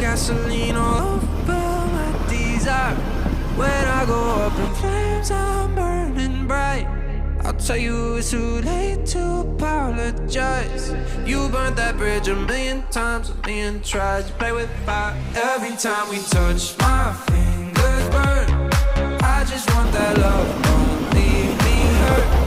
gasoline all over my desire. When I go up in flames, I'm burning bright. I'll tell you it's too late to apologize. You burnt that bridge a million times, a million tries. You play with fire. Every time we touch, my fingers burn. I just want that love, don't leave me hurt.